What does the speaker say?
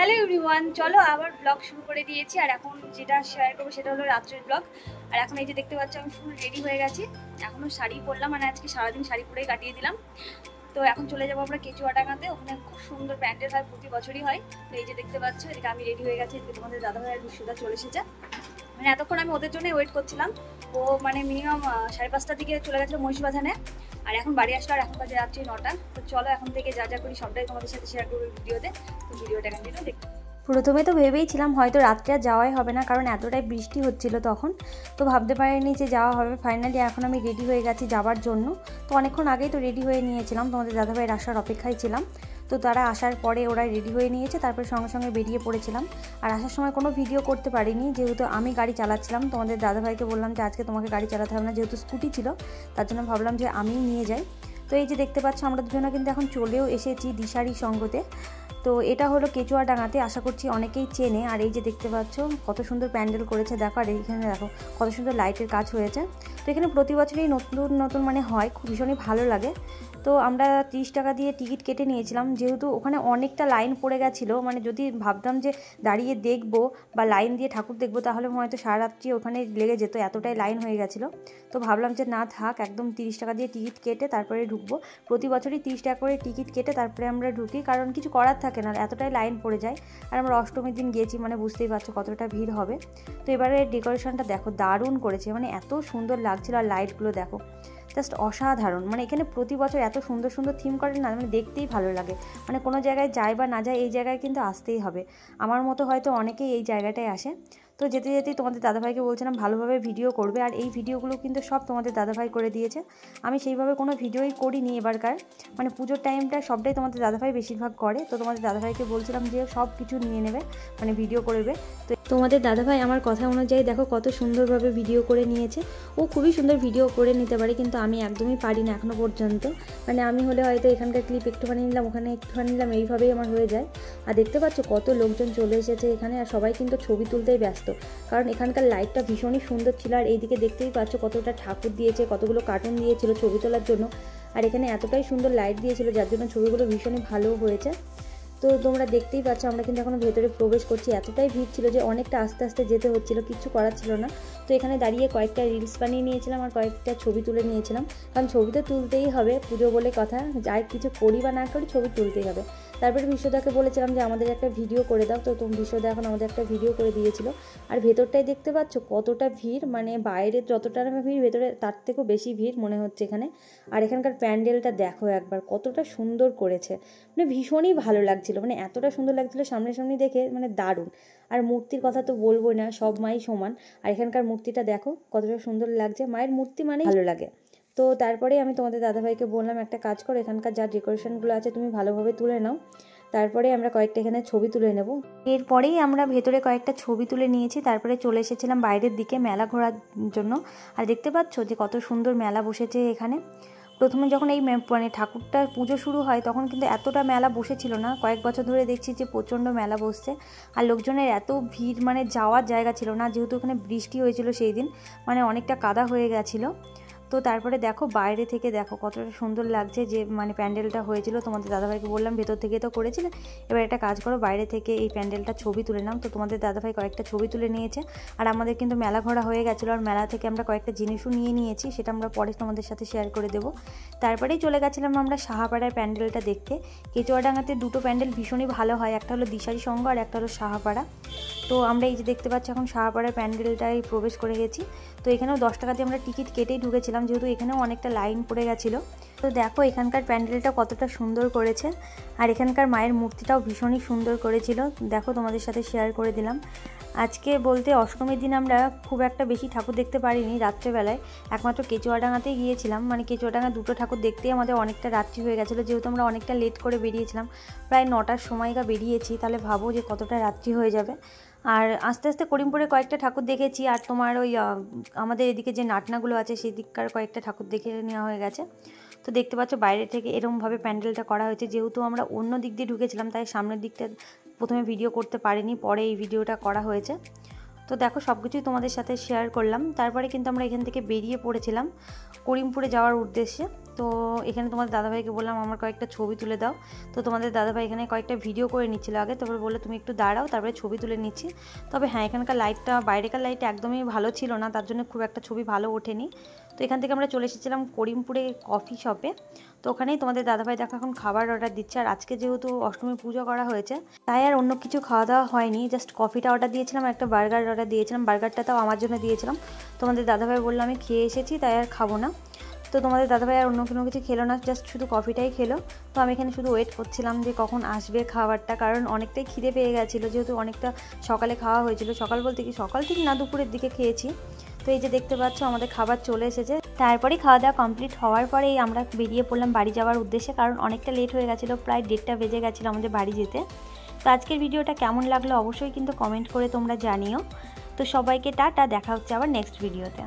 Hello everyone, চলো আবার blog শুরু করে দিয়েছি। আর এখন যেটা শেয়ার করবো সেটা হলো রাত্রের ব্লগ। আর এখন এই যে দেখতে পাচ্ছ আমি ফুল রেডি হয়ে গেছি, এখনও শাড়ি পরলাম, মানে আজকে সারাদিন শাড়ি পরেই কাটিয়ে দিলাম। তো এখন চলে যাবো আমরা কেচুয়াডাঙ্গাতে, ওখানে খুব সুন্দর প্যান্ডেল হয়, প্রতি বছরই হয়। তো এই যে দেখতে পাচ্ছ এদিকে আমি রেডি হয়ে গেছি, এদিকে তোমাদের দাদাভাই আর বিশ্বদা চলে এসেছে। মানে এতক্ষণ আমি ওদের জন্য ওয়েট করছিলাম। ও মানে মিনিমাম 5:30টার দিকে চলে গেছিলো মহিষবাজানে, আর এখন বাড়ি আসলো, আর এখন বাজে রাত্রি 9টা। তো চলো এখন থেকে যা যা করি সবটাই তোমাদের সাথে শেয়ার করবো ভিডিওতে। তো ভিডিওটা কন্টিনিউ দেখতে। প্রথমে তো ভেবেইছিলাম হয়তো রাত্রে আর যাওয়াই হবে না, কারণ এতটাই বৃষ্টি হচ্ছিল তখন, তো ভাবতে পারিনি যে যাওয়া হবে। ফাইনালি এখন আমি রেডি হয়ে গেছি যাওয়ার জন্য। তো অনেকক্ষণ আগেই তো রেডি হয়ে নিয়েছিলাম, তোমাদের দাদাভাইয়ের আসার অপেক্ষায় ছিলাম। তো তারা আসার পরে ওরা রেডি হয়ে নিয়েছে, তারপরে সঙ্গে সঙ্গে বেরিয়ে পড়েছিলাম। আর আসার সময় কোনো ভিডিও করতে পারিনি, যেহেতু আমি গাড়ি চালাচ্ছিলাম। তোমাদের দাদাভাইকে বললাম যে আজকে তোমাকে গাড়ি চালাতে হবে না, যেহেতু স্কুটি ছিল, তার জন্য ভাবলাম যে আমিই নিয়ে যাই। তো এই যে দেখতে পাচ্ছ আমরা দুজনে কিন্তু এখন চলেও এসেছি দিশারি সঙ্গতে। তো এটা হলো কেচুয়াডাঙ্গাতে, আশা করছি অনেকেই চেনে। আর এই যে দেখতে পাচ্ছ কত সুন্দর প্যান্ডেল করেছে দেখো, আর এইখানে দেখো কত সুন্দর লাইটের কাজ হয়েছে। তো এখানে প্রতি বছরই নতুন নতুন মানে হয়, খুব ভীষণই ভালো লাগে। তো আমরা 30 টাকা দিয়ে টিকিট কেটে নিয়েছিলাম, যেহেতু ওখানে অনেকটা লাইন পড়ে গেছিলো। মানে যদি ভাবতাম যে দাঁড়িয়ে দেখবো বা লাইন দিয়ে ঠাকুর দেখবো, তাহলে হয়তো সারা রাত্রি ওখানে লেগে যেত, এতটাই লাইন হয়ে গেছিলো। তো ভাবলাম যে না থাক, একদম 30 টাকা দিয়ে টিকিট কেটে তারপরে ঢুকবো। প্রতি বছরই 30 টাকা করে টিকিট কেটে তারপরে আমরা ঢুকি, কারণ কিছু করার থাকে না, এতটাই লাইন পড়ে যায়। আর আমরা অষ্টমীর দিন গিয়েছি, মানে বুঝতেই পারছো কতটা ভিড় হবে। তো এবারে ডেকোরেশনটা দেখো দারুণ করেছে, মানে এত সুন্দর লাগছিল। আর লাইটগুলো দেখো জাস্ট অসাধারণ। মানে এখানে প্রতি বছর এত সুন্দর সুন্দর থিম করে না, মানে দেখতেই ভালো লাগে। মানে কোনো জায়গায় যায় বা না যায়, এই জায়গায় কিন্তু আসতেই হবে। আমার মতো হয়তো অনেকেই এই জায়গাটায় আসে। তো যেতে যেতেই তোমাদের দাদাভাইকে বলছিলাম ভালোভাবে ভিডিও করবে, আর এই ভিডিওগুলো কিন্তু সব তোমাদের দাদাভাই করে দিয়েছে। আমি সেইভাবে কোনো ভিডিওই করিনি এবারকার, মানে পুজোর টাইমটা সবটাই তোমাদের দাদাভাই বেশিরভাগ করে। তো তোমাদের দাদাভাইকে বলছিলাম যে সব কিছু নিয়ে নেবে, মানে ভিডিও করবে। তো তোমাদের দাদাভাই আমার কথা অনুযায়ী দেখো কত সুন্দরভাবে ভিডিও করে নিয়েছে। ও খুবই সুন্দর ভিডিও করে নিতে পারে, কিন্তু আমি একদমই পারি না এখনও পর্যন্ত। মানে আমি হলে হয়তো এখানকার ক্লিপ একটুখানি নিলাম, ওখানে একটুখানি নিলাম, এইভাবেই আমার হয়ে যায়। আর দেখতে পাচ্ছ কত লোকজন চলে এসেছে এখানে, আর সবাই কিন্তু ছবি তুলতেই ব্যস্ত, কারণ এখানকার লাইটটা ভীষণই সুন্দর ছিল। আর এইদিকে দেখতেই পাচ্ছ কতটা ঠাকুর দিয়েছে, কতগুলো কার্টুন দিয়েছিল ছবি তোলার জন্য। আর এখানে এতটাই সুন্দর লাইট দিয়েছিল, যার জন্য ছবিগুলো ভীষণই ভালো হয়েছে। তো তোমরা দেখতেই পাচ্ছ আমরা কিন্তু এখনো ভেতরে প্রবেশ করছি। এতটাই ভিড় ছিল যে অনেকটা আস্তে আস্তে যেতে হচ্ছিল, কিচ্ছু করার ছিল না। তো এখানে দাঁড়িয়ে কয়েকটা রিলস বানিয়ে নিয়েছিলাম, আর কয়েকটা ছবি তুলে নিয়েছিলাম, কারণ ছবি তো তুলতেই হবে, পুজো বলে কথা, যাই কিছু করি বা না করি ছবি তুলতেই হবে। তারপরে বিশ্বদাকে বলেছিলাম যে আমাদের একটা ভিডিও করে দাও, তো বিশ্বদা এখন আমাদের একটা ভিডিও করে দিয়েছিল। আর ভেতরটাই দেখতে পাচ্ছ কতটা ভিড়, মানে বাইরে যতটা ভিড় ভেতরে তার থেকেও বেশি ভিড় মনে হচ্ছে এখানে। আর এখানকার প্যান্ডেলটা দেখো একবার কতটা সুন্দর করেছে, মানে ভীষণই ভালো লাগছিল, মানে এতটা সুন্দর লাগছিল সামনাসামনি দেখে, মানে দারুণ। আর মূর্তির কথা তো বলবোই না, সব মাই সমান। আর এখানকার মূর্তিটা দেখো কতটা সুন্দর লাগছে, মায়ের মূর্তি মানে ভালো লাগে। তো তারপরে আমি তোমাদের দাদাভাইকে বললাম একটা কাজ করো, এখানকার যা ডেকোরেশনগুলো আছে তুমি ভালোভাবে তুলে নাও, তারপরে আমরা কয়েকটা এখানে ছবি তুলে নেব। এরপরেই আমরা ভেতরে কয়েকটা ছবি তুলে নিয়েছি, তারপরে চলে এসেছিলাম বাইরের দিকে মেলা ঘোরার জন্য। আর দেখতে পাচ্ছ যে কত সুন্দর মেলা বসেছে এখানে। প্রথমে যখন এই মানে ঠাকুরটা পুজো শুরু হয় তখন কিন্তু এতটা মেলা বসেছিল না, কয়েক বছর ধরে দেখছি যে প্রচণ্ড মেলা বসছে। আর লোকজনের এত ভিড়, মানে যাওয়ার জায়গা ছিল না, যেহেতু ওখানে বৃষ্টি হয়েছিল সেই দিন, মানে অনেকটা কাদা হয়ে গেছিলো। তো তারপরে দেখো বাইরে থেকে দেখো কতটা সুন্দর লাগছে যে মানে প্যান্ডেলটা হয়েছিল। তোমাদের দাদাভাইকে বললাম ভেতর থেকে তো করেছিলে, এবার একটা কাজ করো বাইরে থেকে এই প্যান্ডেলটা ছবি তুলে নাও। তো তোমাদের দাদাভাই কয়েকটা ছবি তুলে নিয়েছে। আর আমাদের কিন্তু মেলা ঘোরা হয়ে গেছিলো, আর মেলা থেকে আমরা কয়েকটা জিনিসও নিয়ে নিয়েছি, সেটা আমরা পরে তোমাদের সাথে শেয়ার করে দেবো। তারপরেই চলে গেছিলাম আমরা সাহাপাড়ার প্যান্ডেলটা দেখতে। কেচুয়াডাঙ্গাতে দুটো প্যান্ডেল ভীষণই ভালো হয়, একটা হলো দিশারি সংঘ আর একটা হলো সাহাপাড়া। তো আমরা এই যে দেখতে পাচ্ছি এখন সাহাপাড়ার প্যান্ডেলটাই প্রবেশ করে গেছি। তো এখানেও 10 টাকা দিয়ে আমরা টিকিট কেটেই ঢুকেছিলাম, যেহেতু এখানেও অনেকটা লাইন পড়ে গেছিলো। তো দেখো এখানকার প্যান্ডেলটা কতটা সুন্দর করেছে, আর এখানকার মায়ের মূর্তিটাও ভীষণই সুন্দর করেছিল, দেখো তোমাদের সাথে শেয়ার করে দিলাম। আজকে বলতে অষ্টমীর দিন আমরা খুব একটা বেশি ঠাকুর দেখতে পারিনি রাত্রেবেলায়, একমাত্র কেচুয়াডাঙ্গাতেই গিয়েছিলাম। মানে কেচুয়াডাঙ্গা দুটো ঠাকুর দেখতেই আমাদের অনেকটা রাত্রি হয়ে গেছিলো, যেহেতু আমরা অনেকটা লেট করে বেরিয়েছিলাম, প্রায় 9টার সময়টা বেরিয়েছি, তাহলে ভাবো যে কতটা রাত্রি হয়ে যাবে। আর আস্তে আস্তে করিমপুরে কয়েকটা ঠাকুর দেখেছি, আর তোমার ওই আমাদের এদিকে যে নাটনাগুলো আছে সেই দিককার কয়েকটা ঠাকুর দেখে নেওয়া হয়ে গেছে। তো দেখতে পাচ্ছ বাইরে থেকে এরকমভাবে প্যান্ডেলটা করা হয়েছে, যেহেতু আমরা অন্য দিক দিয়ে ঢুকেছিলাম তাই সামনের দিকটা প্রথমে ভিডিও করতে পারিনি, পরে এই ভিডিওটা করা হয়েছে। তো দেখো সব কিছুই তোমাদের সাথে শেয়ার করলাম। তারপরে কিন্তু আমরা এখান থেকে বেরিয়ে পড়েছিলাম করিমপুরে যাওয়ার উদ্দেশ্যে। তো এখানে তোমাদের দাদাভাইকে বললাম আমার কয়েকটা ছবি তুলে দাও। তো তোমাদের দাদাভাই এখানে কয়েকটা ভিডিও করে নিচ্ছিল আগে, তারপরে বললো তুমি একটু দাঁড়াও, তারপরে ছবি তুলে নিচ্ছি। তবে হ্যাঁ, এখানকার লাইটটা, বাইরেকার লাইট একদমই ভালো ছিল না, তার জন্য খুব একটা ছবি ভালো ওঠেনি। তো এখান থেকে আমরা চলে এসেছিলাম করিমপুরে কফি শপে। তো ওখানেই তোমাদের দাদাভাই দেখো এখন খাবার অর্ডার দিচ্ছে। আর আজকে যেহেতু অষ্টমী পুজো করা হয়েছে, তাই আর অন্য কিছু খাওয়া দাওয়া হয়নি, জাস্ট কফিটা অর্ডার দিয়েছিলাম, একটা বার্গার অর্ডার দিয়েছিলাম। বার্গারটা তাও আমার জন্য দিয়েছিলাম। তোমাদের দাদাভাই বললো আমি খেয়ে এসেছি, তাই আর খাবো না। তো তোমাদের দাদাভাই আর অন্য কোনো কিছু খেলো না, জাস্ট শুধু কফিটাই খেলো। তো আমি এখানে শুধু ওয়েট করছিলাম যে কখন আসবে খাবারটা, কারণ অনেকটাই খিদে পেয়ে গেছিলো, যেহেতু অনেকটা সকালে খাওয়া হয়েছিল। সকাল বলতে কি সকাল ঠিক না, দুপুরের দিকে খেয়েছি। তো এই যে দেখতে পাচ্ছ আমাদের খাবার চলে এসেছে। তারপরে খাওয়া দাওয়া কমপ্লিট হওয়ার পরেই আমরা বেরিয়ে পড়লাম বাড়ি যাওয়ার উদ্দেশ্যে, কারণ অনেকটা লেট হয়ে গেছিলো, প্রায় 1:30টা বেজে গেছিলো আমাদের বাড়ি যেতে। তো আজকের ভিডিওটা কেমন লাগলো অবশ্যই কিন্তু কমেন্ট করে তোমরা জানিও। তো সবাইকে টাটা, দেখা হচ্ছে আবার নেক্সট ভিডিওতে।